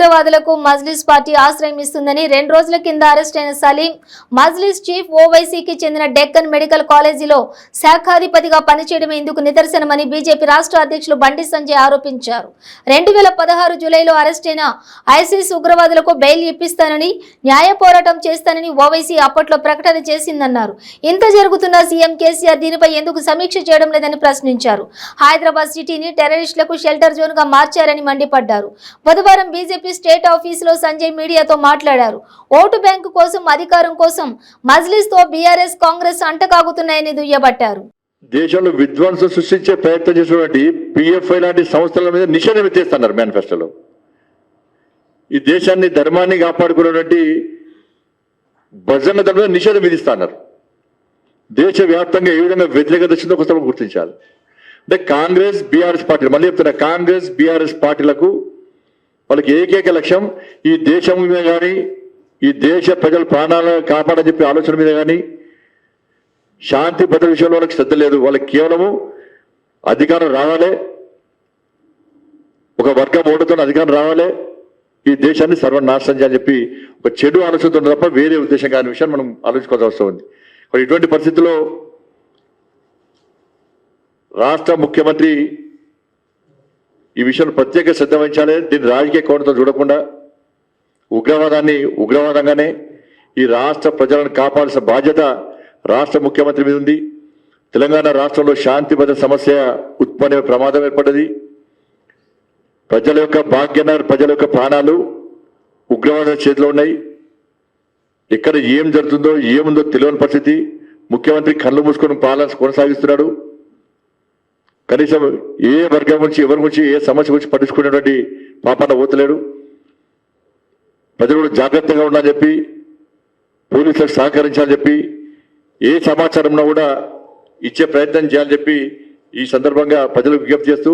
ఉగ్రవాదులకు Majlis party ఆశ్రయం ఇస్తుందని 2 రోజుల కింద అరెస్ట్ అయిన సలీం మజ్లిస్ చీఫ్ ఓవైసీకి చెందిన డెక్కన్ మెడికల్ కాలేజీలో శాఖాధిపతిగా పనిచేయడమే ఇందుకు నిదర్శనమని బీజేపీ రాష్ట్ర అధ్యక్షులు బండి సంజయ్ ఆరోపించారు. 2016 జూలైలో అరెస్ట్ అయిన ఐసిస్ ఉగ్రవాదులకు బెయిల్ ఇప్పిస్తానని న్యాయ పోరాటం చేస్తానని ఓవైసీ అప్పట్లో ప్రకటన చేసిందన్నారు. ఇంత జరుగుతున్న సీఎం కేసీఆర్ దీనిపై ఎందుకు సమీక్ష చేయడం లేదని ప్రశ్నించారు. హైదరాబాద్ సిటీని టెర్రరిస్టులకు షెల్టర్ జోన్ గా మార్చారని మండిపడ్డారు. బుధవారం బీజేపీ స్టేట్ ఆఫీసులో సంజయ్ మీడియాతో మాట్లాడారు. ఓటు బ్యాంకు కోసం అధికారం కోసం మజ్లిస్ తో బీఆర్ఎస్ కాంగ్రెస్ అంటకాగుతున్నాయని దుయ్యబట్టారు. దేశంలో విధ్వంసం సృష్టించే ప్రయత్నం చేసినటువంటి పిఎఫ్ఐ లాంటి సంస్థల మీద నిషేధం ఎత్తేస్తున్నారు మేనిఫెస్టోలో. ఈ దేశాన్ని ధర్మాన్ని కాపాడుకున్నటువంటి భజన ధర్మ నిషేధం విధిస్తున్నారు. దేశవ్యాప్తంగా ఏ విధంగా వ్యతిరేకత వచ్చిందో ఒకసారి గుర్తించాలి. అంటే కాంగ్రెస్ బీఆర్ఎస్ పార్టీలు, మళ్ళీ చెప్తున్నా, కాంగ్రెస్ బీఆర్ఎస్ పార్టీలకు వాళ్ళకి ఏకైక లక్ష్యం ఈ దేశం మీద కానీ ఈ దేశ ప్రజల ప్రాణాలను కాపాడని చెప్పి ఆలోచన మీద కానీ శాంతి భద్రత విషయంలో వాళ్ళకి శ్రద్ధ లేదు. వాళ్ళకి కేవలము అధికారం రావాలి, ఒక వర్గం ఓటుతో అధికారం రావాలి, ఈ దేశాన్ని సర్వనాశనం చేయాలని చెప్పి ఒక చెడు ఆలోచనతో తప్ప వేరే ఉద్దేశం కాని విషయాన్ని మనం ఆలోచించుకోవాల్సిన అవసరం ఉంది. మరి ఇటువంటి పరిస్థితుల్లో రాష్ట్ర ముఖ్యమంత్రి ఈ విషయంలో ప్రత్యేక శ్రద్ధ వహించాలి. దీన్ని రాజకీయ కోణంతో చూడకుండా ఉగ్రవాదాన్ని ఉగ్రవాదంగానే ఈ రాష్ట్ర ప్రజలను కాపాడాల్సిన బాధ్యత రాష్ట్ర ముఖ్యమంత్రి మీద ఉంది. తెలంగాణ రాష్ట్రంలో శాంతి భద్రత సమస్య ఉత్పన్న ప్రమాదం ఏర్పడ్డది. ప్రజల యొక్క భాగ్యనగర్ ప్రజల యొక్క ప్రాణాలు ఉగ్రవాద చేతిలో ఉన్నాయి. ఎక్కడ ఏం జరుగుతుందో ఏముందో తెలియని పరిస్థితి. ముఖ్యమంత్రి కళ్ళు మూసుకొని పాలన కొనసాగిస్తున్నాడు. కనీసం ఏ వర్గం గురించి ఎవరి గురించి ఏ సమస్య గురించి పట్టించుకునేటువంటి పాపాన పోతలేడు. ప్రజలు కూడా జాగ్రత్తగా ఉండాలని చెప్పి, పోలీసులకు సహకరించాలని చెప్పి, ఏ సమాచారం ఉన్నా కూడా ఇచ్చే ప్రయత్నం చేయాలని చెప్పి ఈ సందర్భంగా ప్రజలకు విజ్ఞప్తి చేస్తూ,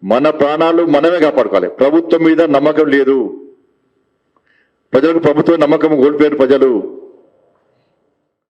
మన ప్రాణాలు మనమే కాపాడుకోవాలి. ప్రభుత్వం మీద నమ్మకం లేదు, ప్రజలకు ప్రభుత్వం నమ్మకం కోల్పోయారు ప్రజలు.